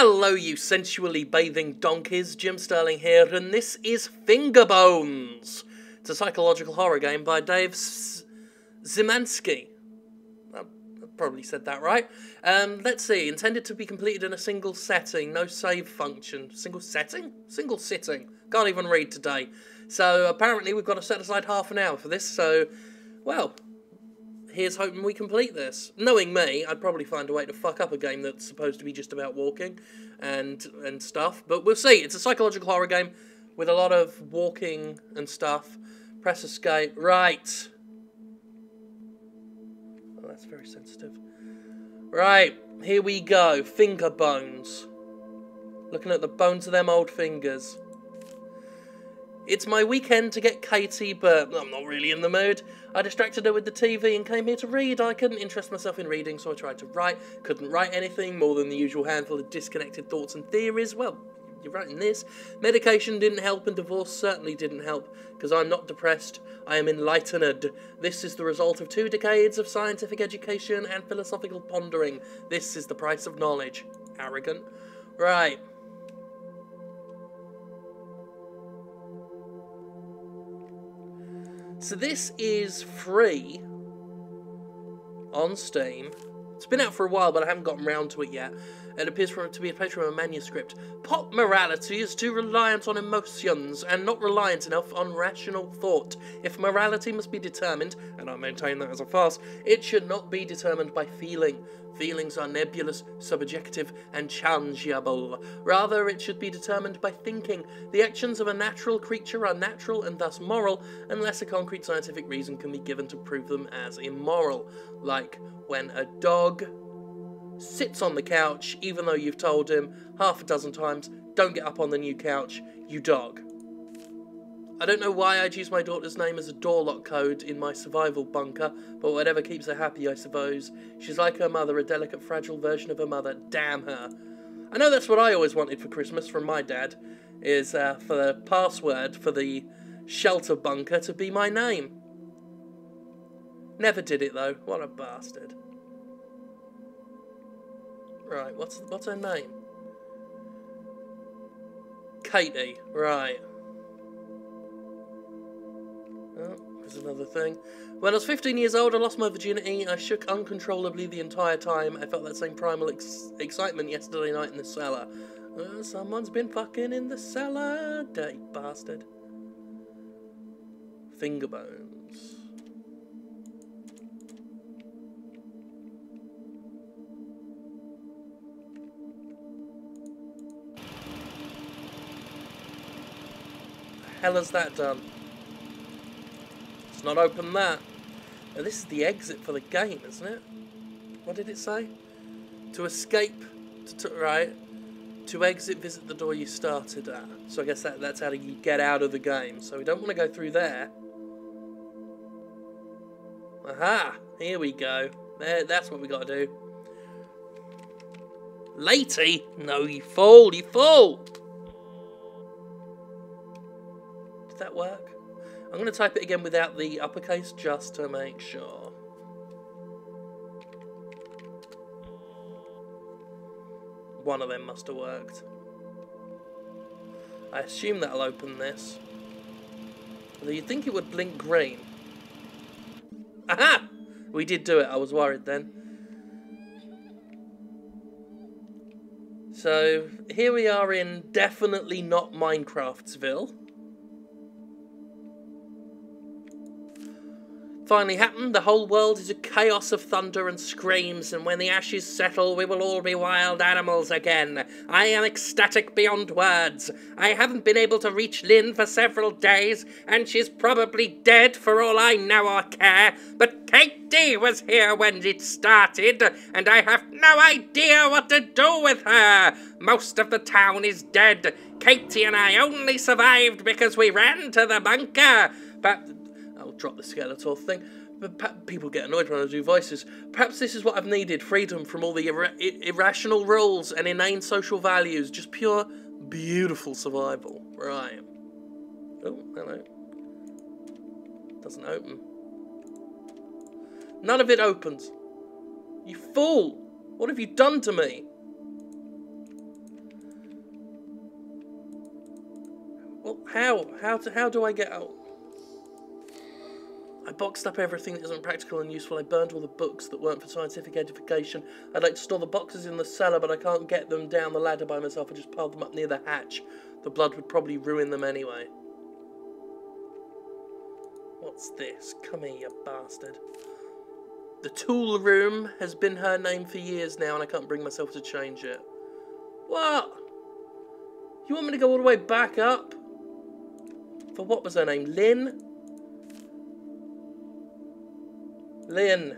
Hello, you sensually bathing donkeys. Jim Sterling here, and this is Fingerbones. It's a psychological horror game by Dave Zimansky. I probably said that right. Let's see. Intended to be completed in a single setting. No save function. Single setting? Single sitting. Can't even read today. So apparently we've got to set aside half an hour for this. So, well, here's hoping we complete this. Knowing me, I'd probably find a way to fuck up a game that's supposed to be just about walking and stuff. But we'll see. It's a psychological horror game with a lot of walking and stuff. Press escape. Right. Oh, that's very sensitive. Right. Here we go. Fingerbones. Looking at the bones of them old fingers. It's my weekend to get Katie, but I'm not really in the mood. I distracted her with the TV and came here to read. I couldn't interest myself in reading, so I tried to write. Couldn't write anything more than the usual handful of disconnected thoughts and theories. Well, you're writing this. Medication didn't help, and divorce certainly didn't help, because I'm not depressed. I am enlightened. This is the result of 2 decades of scientific education and philosophical pondering. This is the price of knowledge. Arrogant. Right. So this is free on Steam. It's been out for a while, but I haven't gotten round to it yet. It appears to be a page from a manuscript. Pop morality is too reliant on emotions and not reliant enough on rational thought. If morality must be determined, and I maintain that as a farce, it should not be determined by feeling. Feelings are nebulous, subjective, and changeable. Rather, it should be determined by thinking. The actions of a natural creature are natural and thus moral, unless a concrete scientific reason can be given to prove them as immoral. Like when a dog sits on the couch, even though you've told him half a dozen times, don't get up on the new couch, you dog. I don't know why I'd use my daughter's name as a door lock code in my survival bunker, but whatever keeps her happy, I suppose. She's like her mother, a delicate, fragile version of her mother. Damn her. I know that's what I always wanted for Christmas from my dad, is for the password for the shelter bunker to be my name. Never did it, though. What a bastard. Right, what's her name? Katie, right. Oh, there's another thing. When I was 15 years old, I lost my virginity. I shook uncontrollably the entire time. I felt that same primal excitement yesterday night in the cellar. Someone's been fucking in the cellar. Dirty bastard. Fingerbones. The hell has that done? It's not open that. Now, this is the exit for the game, isn't it? What did it say? To escape, right? To exit, visit the door you started at. So I guess that's how you get out of the game. So we don't want to go through there. Aha! Here we go. There, that's what we got to do. Latey? No, you fool! You fool! Did that work? I'm going to type it again without the uppercase just to make sure. One of them must have worked. I assume that'll open this. Although you'd think it would blink green. Aha! We did do it. I was worried then. So, here we are in definitely not Minecraftsville. Finally happened. The whole world is a chaos of thunder and screams, and when the ashes settle, we will all be wild animals again. I am ecstatic beyond words. I haven't been able to reach Lynn for several days, and she's probably dead for all I know or care. But Katie was here when it started, and I have no idea what to do with her. Most of the town is dead. Katie and I only survived because we ran to the bunker. But I'll drop the Skeletor thing. But people get annoyed when I do voices. Perhaps this is what I've needed. Freedom from all the irrational rules and inane social values. Just pure, beautiful survival. Right. Oh, hello. Doesn't open. None of it opens. You fool! What have you done to me? Well, how do I get out? I boxed up everything that isn't practical and useful. I burned all the books that weren't for scientific edification. I'd like to store the boxes in the cellar, but I can't get them down the ladder by myself. I just piled them up near the hatch. The blood would probably ruin them anyway. What's this? Come here, you bastard. The tool room has been her name for years now, and I can't bring myself to change it. What? You want me to go all the way back up? For what was her name? Lynn? Lynn.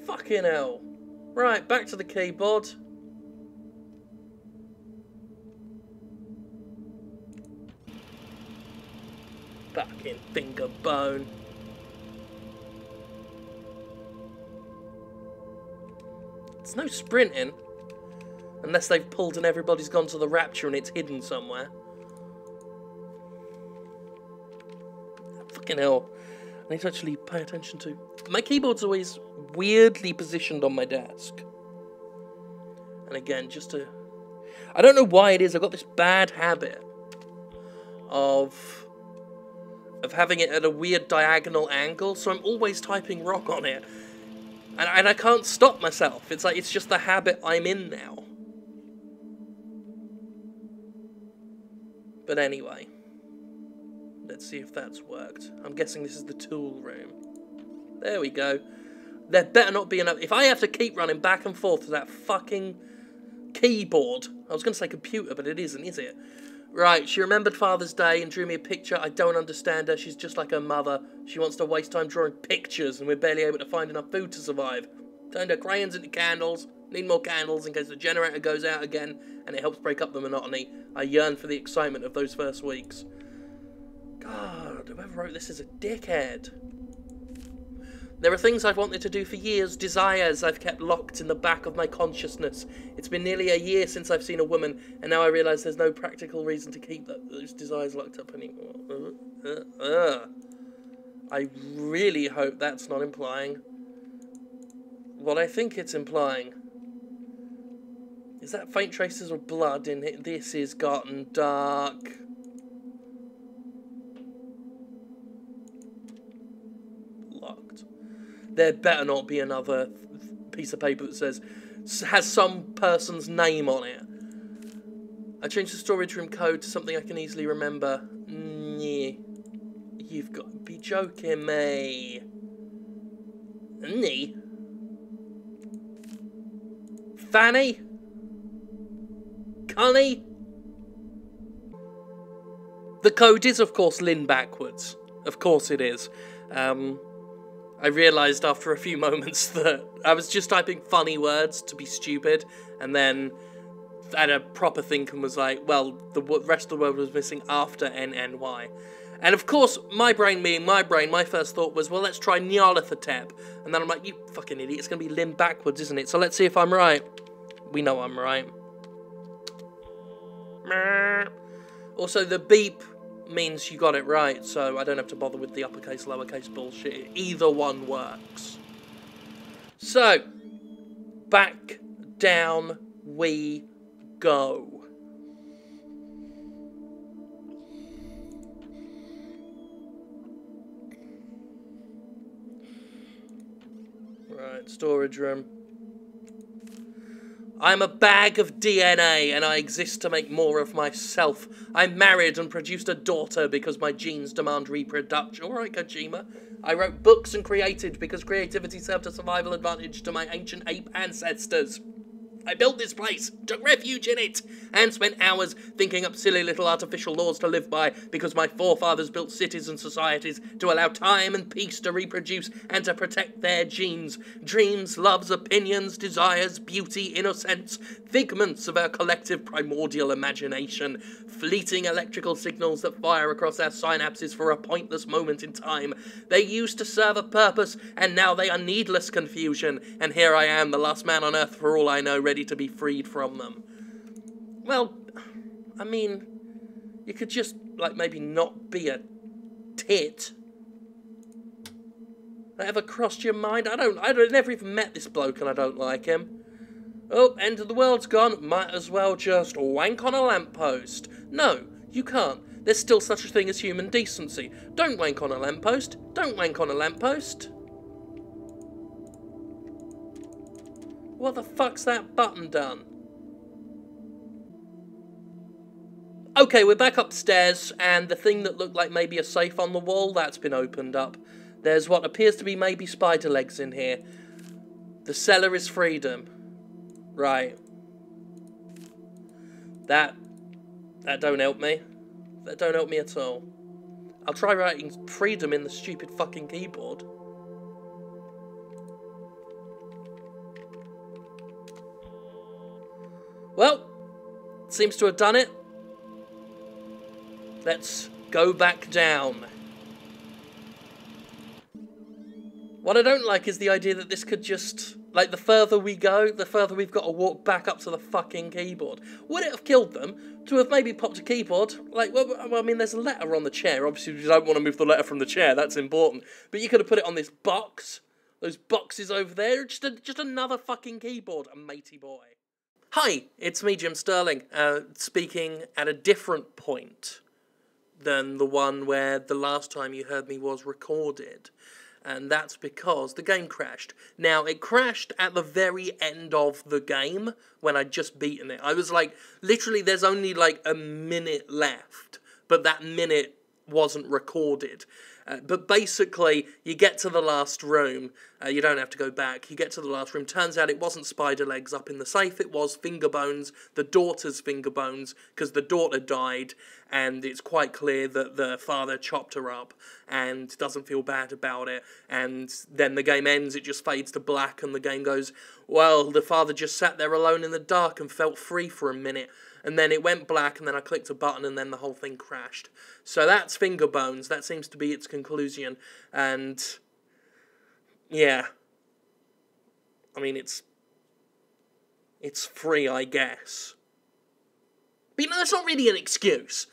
Fucking hell. Right, back to the keyboard. Fucking finger bone. There's no sprinting. Unless they've pulled and everybody's gone to the rapture and it's hidden somewhere. Fucking hell. I need to actually pay attention to... My keyboard's always weirdly positioned on my desk. And again, just to... I don't know why it is, I've got this bad habit of having it at a weird diagonal angle, so I'm always typing wrong on it. And I can't stop myself. It's like, it's just the habit I'm in now. But anyway... Let's see if that's worked. I'm guessing this is the tool room. There we go. There better not be enough... If I have to keep running back and forth to that fucking keyboard... I was going to say computer, but it isn't, is it? Right, she remembered Father's Day and drew me a picture. I don't understand her. She's just like her mother. She wants to waste time drawing pictures, and we're barely able to find enough food to survive. Turned her crayons into candles. Need more candles in case the generator goes out again, and it helps break up the monotony. I yearn for the excitement of those first weeks. God, whoever wrote this is a dickhead. There are things I've wanted to do for years, desires I've kept locked in the back of my consciousness. It's been nearly a year since I've seen a woman, and now I realise there's no practical reason to keep those desires locked up anymore. I really hope that's not implying what I think it's implying. Is that faint traces of blood in it? This is gotten dark. There better not be another piece of paper that says, has some person's name on it. I changed the storage room code to something I can easily remember. Yeah. You've got to be joking me. Nee. Fanny? Connie? The code is, of course, Lynn backwards. Of course it is. I realised after a few moments that I was just typing funny words to be stupid, and then had a proper think and was like, well, the rest of the world was missing after NNY. And of course, my brain being my brain, my first thought was, well, let's try Nyarlathotep. And then I'm like, you fucking idiot, it's going to be Lynn backwards, isn't it? So let's see if I'm right. We know I'm right. Also, the beep means you got it right, so I don't have to bother with the uppercase, lowercase bullshit. Either one works. So, back down we go. Right, storage room. I'm a bag of DNA, and I exist to make more of myself. I'm married and produced a daughter because my genes demand reproduction. Alright, Kojima. I wrote books and created because creativity served a survival advantage to my ancient ape ancestors. I built this place, took refuge in it, and spent hours thinking up silly little artificial laws to live by because my forefathers built cities and societies to allow time and peace to reproduce and to protect their genes. Dreams, loves, opinions, desires, beauty, innocence, figments of our collective primordial imagination, fleeting electrical signals that fire across our synapses for a pointless moment in time. They used to serve a purpose, and now they are needless confusion, and here I am, the last man on earth for all I know, ready to be freed from them. Well, I mean, you could just, like, maybe not be a tit. That ever crossed your mind? I never even met this bloke and I don't like him. Oh, end of the world's gone, might as well just wank on a lamppost. No, you can't. There's still such a thing as human decency. Don't wank on a lamppost. Don't wank on a lamppost. What the fuck's that button done? Okay, we're back upstairs, and the thing that looked like maybe a safe on the wall, that's been opened up. There's what appears to be maybe spider legs in here. The cellar is freedom. Right. That don't help me. That don't help me at all. I'll try writing freedom in the stupid fucking keyboard. Well, seems to have done it. Let's go back down. What I don't like is the idea that this could just... Like, the further we go, the further we've got to walk back up to the fucking keyboard. Would it have killed them to have maybe popped a keyboard? Like, well, I mean, there's a letter on the chair. Obviously, you don't want to move the letter from the chair. That's important. But you could have put it on this box. Those boxes over there. Just another fucking keyboard. A matey boy. Hi, it's me, Jim Sterling, speaking at a different point than the one where the last time you heard me was recorded. And that's because the game crashed. Now, it crashed at the very end of the game when I'd just beaten it. I was like, literally, there's only like a minute left, but that minute wasn't recorded. But basically, you get to the last room. You don't have to go back. You get to the last room. Turns out it wasn't spider legs up in the safe. It was Fingerbones, the daughter's Fingerbones, because the daughter died, and it's quite clear that the father chopped her up and doesn't feel bad about it. And then the game ends. It just fades to black, and the game goes, well, the father just sat there alone in the dark and felt free for a minute. And then it went black, and then I clicked a button, and then the whole thing crashed. So that's Fingerbones. That seems to be its conclusion. And, yeah. I mean, it's free, I guess. But, you know, that's not really an excuse.